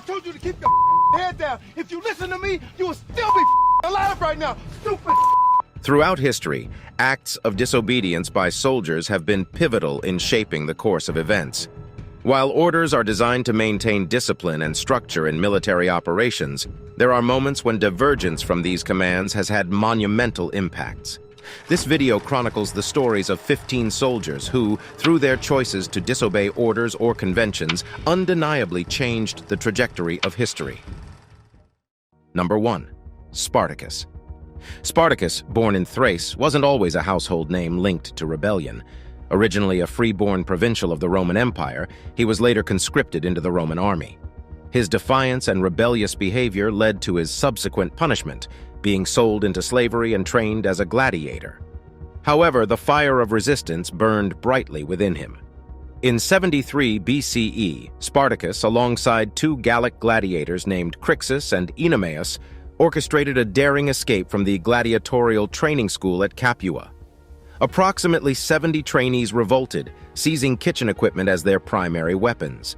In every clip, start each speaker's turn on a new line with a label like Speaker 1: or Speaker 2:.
Speaker 1: told you to keep your head down. If you listen to me, you will still be alive right now, stupid.
Speaker 2: Throughout history, acts of disobedience by soldiers have been pivotal in shaping the course of events. While orders are designed to maintain discipline and structure in military operations, there are moments when divergence from these commands has had monumental impacts. This video chronicles the stories of 15 soldiers who, through their choices to disobey orders or conventions, undeniably changed the trajectory of history. Number 1. Spartacus. Spartacus, born in Thrace, wasn't always a household name linked to rebellion. Originally a free-born provincial of the Roman Empire, he was later conscripted into the Roman army. His defiance and rebellious behavior led to his subsequent punishment, being sold into slavery and trained as a gladiator. However, the fire of resistance burned brightly within him. In 73 BCE, Spartacus, alongside two Gallic gladiators named Crixus and Oenomaus, orchestrated a daring escape from the gladiatorial training school at Capua. Approximately 70 trainees revolted, seizing kitchen equipment as their primary weapons.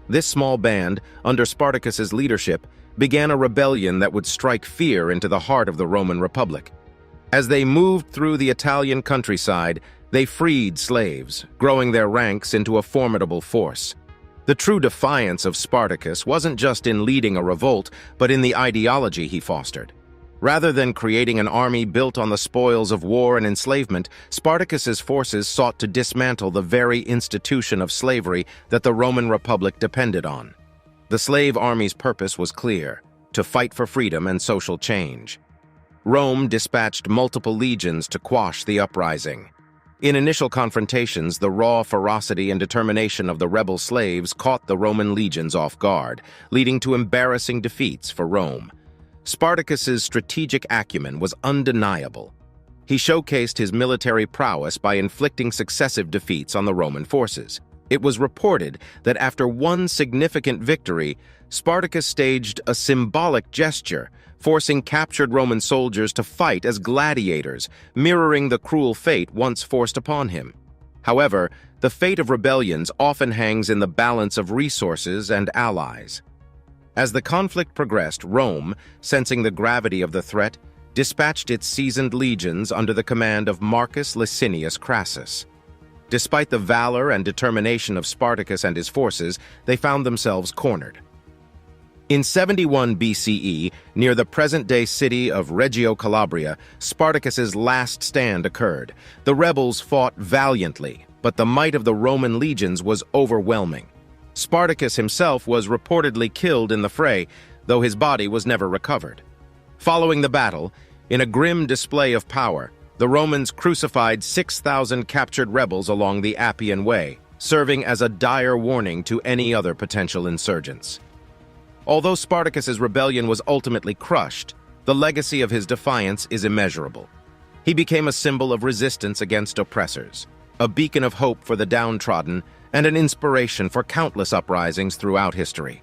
Speaker 2: This small band, under Spartacus's leadership, began a rebellion that would strike fear into the heart of the Roman Republic. As they moved through the Italian countryside, they freed slaves, growing their ranks into a formidable force. The true defiance of Spartacus wasn't just in leading a revolt, but in the ideology he fostered. Rather than creating an army built on the spoils of war and enslavement, Spartacus's forces sought to dismantle the very institution of slavery that the Roman Republic depended on. The slave army's purpose was clear: to fight for freedom and social change. Rome dispatched multiple legions to quash the uprising. In initial confrontations, the raw ferocity and determination of the rebel slaves caught the Roman legions off guard, leading to embarrassing defeats for Rome. Spartacus's strategic acumen was undeniable. He showcased his military prowess by inflicting successive defeats on the Roman forces. It was reported that after one significant victory, Spartacus staged a symbolic gesture, forcing captured Roman soldiers to fight as gladiators, mirroring the cruel fate once forced upon him. However, the fate of rebellions often hangs in the balance of resources and allies. As the conflict progressed, Rome, sensing the gravity of the threat, dispatched its seasoned legions under the command of Marcus Licinius Crassus. Despite the valor and determination of Spartacus and his forces, they found themselves cornered. In 71 BCE, near the present-day city of Reggio Calabria, Spartacus's last stand occurred. The rebels fought valiantly, but the might of the Roman legions was overwhelming. Spartacus himself was reportedly killed in the fray, though his body was never recovered. Following the battle, in a grim display of power, the Romans crucified 6,000 captured rebels along the Appian Way, serving as a dire warning to any other potential insurgents. Although Spartacus's rebellion was ultimately crushed, the legacy of his defiance is immeasurable. He became a symbol of resistance against oppressors, a beacon of hope for the downtrodden, and an inspiration for countless uprisings throughout history.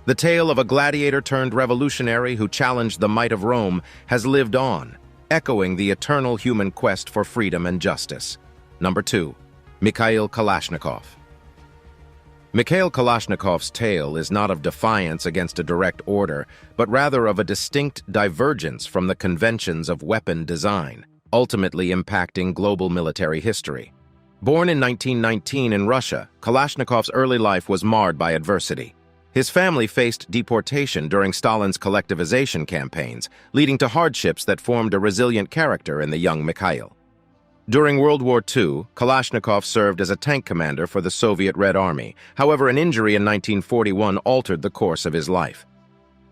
Speaker 2: The tale of a gladiator-turned-revolutionary who challenged the might of Rome has lived on, echoing the eternal human quest for freedom and justice. Number 2. Mikhail Kalashnikov. Mikhail Kalashnikov's tale is not of defiance against a direct order, but rather of a distinct divergence from the conventions of weapon design, ultimately impacting global military history. Born in 1919 in Russia, Kalashnikov's early life was marred by adversity. His family faced deportation during Stalin's collectivization campaigns, leading to hardships that formed a resilient character in the young Mikhail. During World War II, Kalashnikov served as a tank commander for the Soviet Red Army. However, an injury in 1941 altered the course of his life.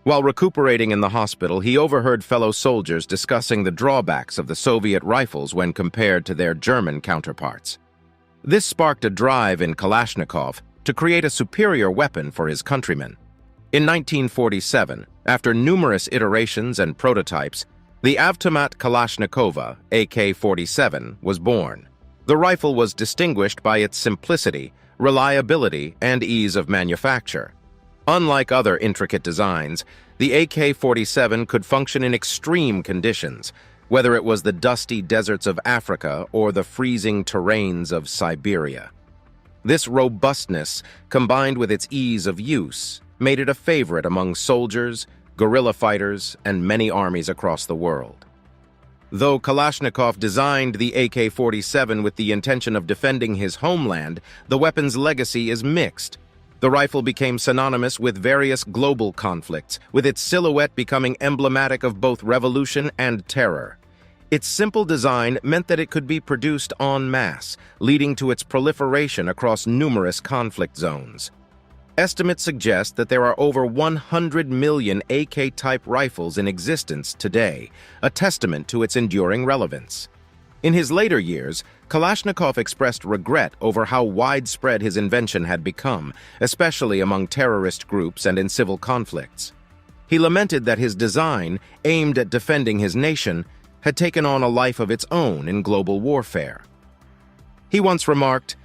Speaker 2: While recuperating in the hospital, he overheard fellow soldiers discussing the drawbacks of the Soviet rifles when compared to their German counterparts. This sparked a drive in Kalashnikov to create a superior weapon for his countrymen. In 1947, after numerous iterations and prototypes, the Avtomat Kalashnikova AK-47 was born. The rifle was distinguished by its simplicity, reliability, and ease of manufacture. Unlike other intricate designs, the AK-47 could function in extreme conditions, whether it was the dusty deserts of Africa or the freezing terrains of Siberia. This robustness, combined with its ease of use, made it a favorite among soldiers, guerrilla fighters, and many armies across the world. Though Kalashnikov designed the AK-47 with the intention of defending his homeland, the weapon's legacy is mixed. The rifle became synonymous with various global conflicts, with its silhouette becoming emblematic of both revolution and terror. Its simple design meant that it could be produced en masse, leading to its proliferation across numerous conflict zones. Estimates suggest that there are over 100 million AK-type rifles in existence today, a testament to its enduring relevance. In his later years, Kalashnikov expressed regret over how widespread his invention had become, especially among terrorist groups and in civil conflicts. He lamented that his design, aimed at defending his nation, had taken on a life of its own in global warfare. He once remarked,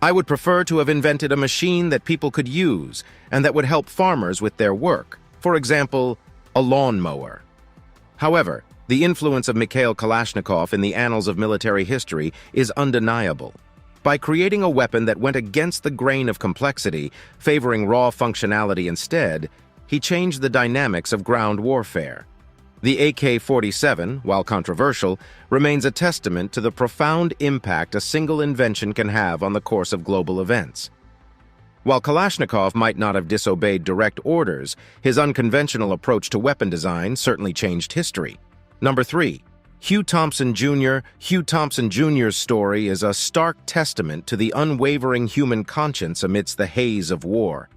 Speaker 2: "I would prefer to have invented a machine that people could use and that would help farmers with their work, for example, a lawnmower." However, the influence of Mikhail Kalashnikov in the annals of military history is undeniable. By creating a weapon that went against the grain of complexity, favoring raw functionality instead, he changed the dynamics of ground warfare. The AK-47, while controversial, remains a testament to the profound impact a single invention can have on the course of global events. While Kalashnikov might not have disobeyed direct orders, his unconventional approach to weapon design certainly changed history. Number 3. Hugh Thompson Jr. Hugh Thompson Jr.'s story is a stark testament to the unwavering human conscience amidst the haze of war.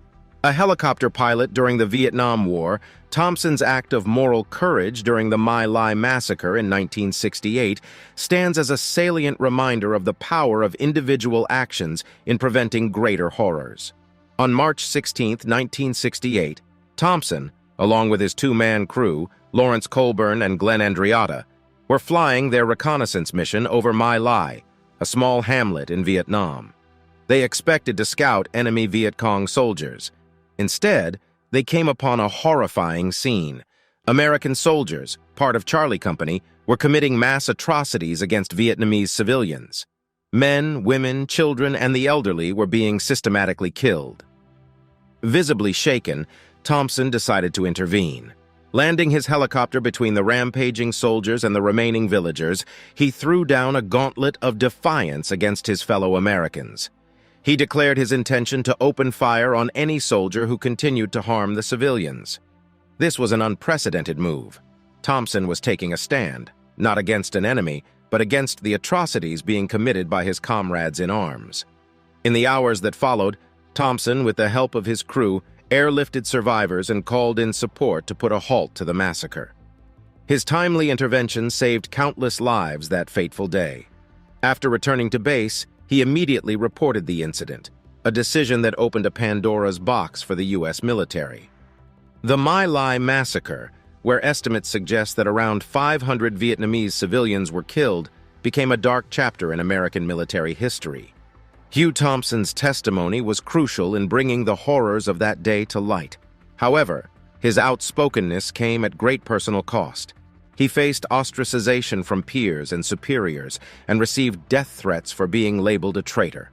Speaker 2: A helicopter pilot during the Vietnam War, Thompson's act of moral courage during the My Lai massacre in 1968 stands as a salient reminder of the power of individual actions in preventing greater horrors. On March 16, 1968, Thompson, along with his two-man crew, Lawrence Colburn and Glenn Andreatta, were flying their reconnaissance mission over My Lai, a small hamlet in Vietnam. They expected to scout enemy Viet Cong soldiers. Instead, they came upon a horrifying scene. American soldiers, part of Charlie Company, were committing mass atrocities against Vietnamese civilians. Men, women, children, and the elderly were being systematically killed. Visibly shaken, Thompson decided to intervene. Landing his helicopter between the rampaging soldiers and the remaining villagers, he threw down a gauntlet of defiance against his fellow Americans. He declared his intention to open fire on any soldier who continued to harm the civilians. This was an unprecedented move. Thompson was taking a stand, not against an enemy, but against the atrocities being committed by his comrades in arms. In the hours that followed, Thompson, with the help of his crew, airlifted survivors and called in support to put a halt to the massacre. His timely intervention saved countless lives that fateful day. After returning to base, he immediately reported the incident, a decision that opened a Pandora's box for the U.S. military. The My Lai massacre, where estimates suggest that around 500 Vietnamese civilians were killed, became a dark chapter in American military history. Hugh Thompson's testimony was crucial in bringing the horrors of that day to light. However, his outspokenness came at great personal cost. He faced ostracization from peers and superiors and received death threats for being labeled a traitor.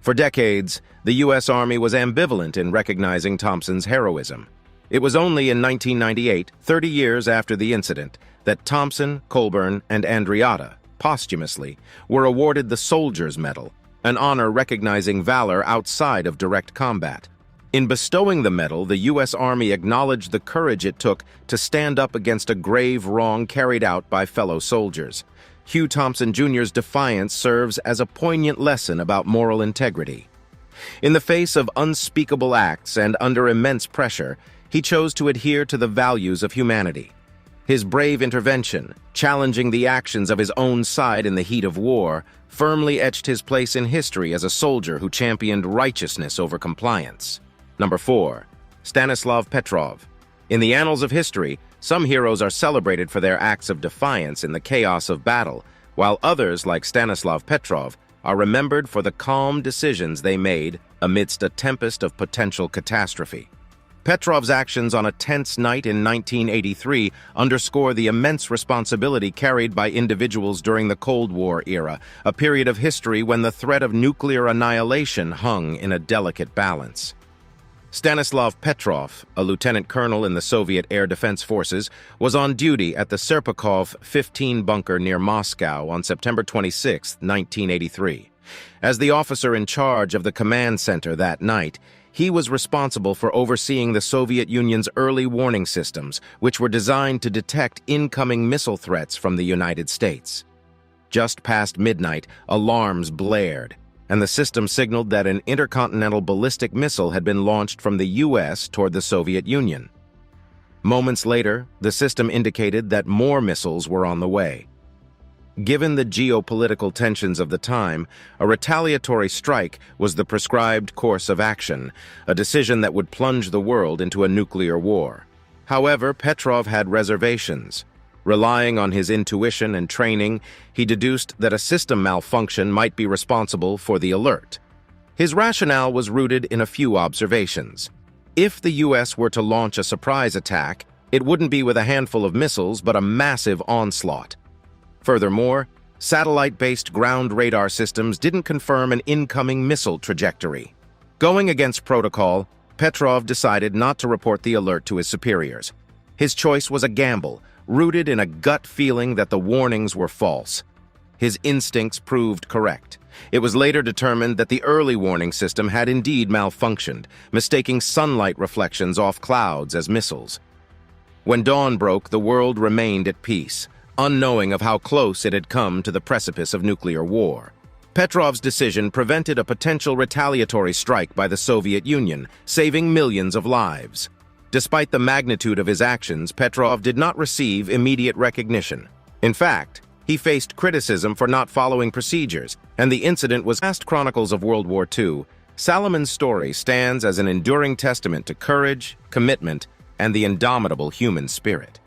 Speaker 2: For decades, the U.S. Army was ambivalent in recognizing Thompson's heroism. It was only in 1998, 30 years after the incident, that Thompson, Colburn, and Andreatta, posthumously, were awarded the Soldier's Medal, an honor recognizing valor outside of direct combat. In bestowing the medal, the U.S. Army acknowledged the courage it took to stand up against a grave wrong carried out by fellow soldiers. Hugh Thompson Jr.'s defiance serves as a poignant lesson about moral integrity. In the face of unspeakable acts and under immense pressure, he chose to adhere to the values of humanity. His brave intervention, challenging the actions of his own side in the heat of war, firmly etched his place in history as a soldier who championed righteousness over compliance. Number 4. Stanislav Petrov. In the annals of history, some heroes are celebrated for their acts of defiance in the chaos of battle, while others, like Stanislav Petrov, are remembered for the calm decisions they made amidst a tempest of potential catastrophe. Petrov's actions on a tense night in 1983 underscore the immense responsibility carried by individuals during the Cold War era, a period of history when the threat of nuclear annihilation hung in a delicate balance. Stanislav Petrov, a lieutenant colonel in the Soviet Air Defense Forces, was on duty at the Serpukhov 15 bunker near Moscow on September 26, 1983. As the officer in charge of the command center that night, he was responsible for overseeing the Soviet Union's early warning systems, which were designed to detect incoming missile threats from the United States. Just past midnight, alarms blared, and the system signaled that an intercontinental ballistic missile had been launched from the U.S. toward the Soviet Union. Moments later, the system indicated that more missiles were on the way. Given the geopolitical tensions of the time, a retaliatory strike was the prescribed course of action, a decision that would plunge the world into a nuclear war. However, Petrov had reservations. Relying on his intuition and training, he deduced that a system malfunction might be responsible for the alert. His rationale was rooted in a few observations. If the U.S. were to launch a surprise attack, it wouldn't be with a handful of missiles, but a massive onslaught. Furthermore, satellite-based ground radar systems didn't confirm an incoming missile trajectory. Going against protocol, Petrov decided not to report the alert to his superiors. His choice was a gamble, rooted in a gut feeling that the warnings were false. His instincts proved correct. It was later determined that the early warning system had indeed malfunctioned, mistaking sunlight reflections off clouds as missiles. When dawn broke, the world remained at peace, unknowing of how close it had come to the precipice of nuclear war. Petrov's decision prevented a potential retaliatory strike by the Soviet Union, saving millions of lives. Despite the magnitude of his actions, Petrov did not receive immediate recognition. In fact, he faced criticism for not following procedures, and the incident was Last Chronicles of World War II. Salomon's story stands as an enduring testament to courage, commitment, and the indomitable human spirit.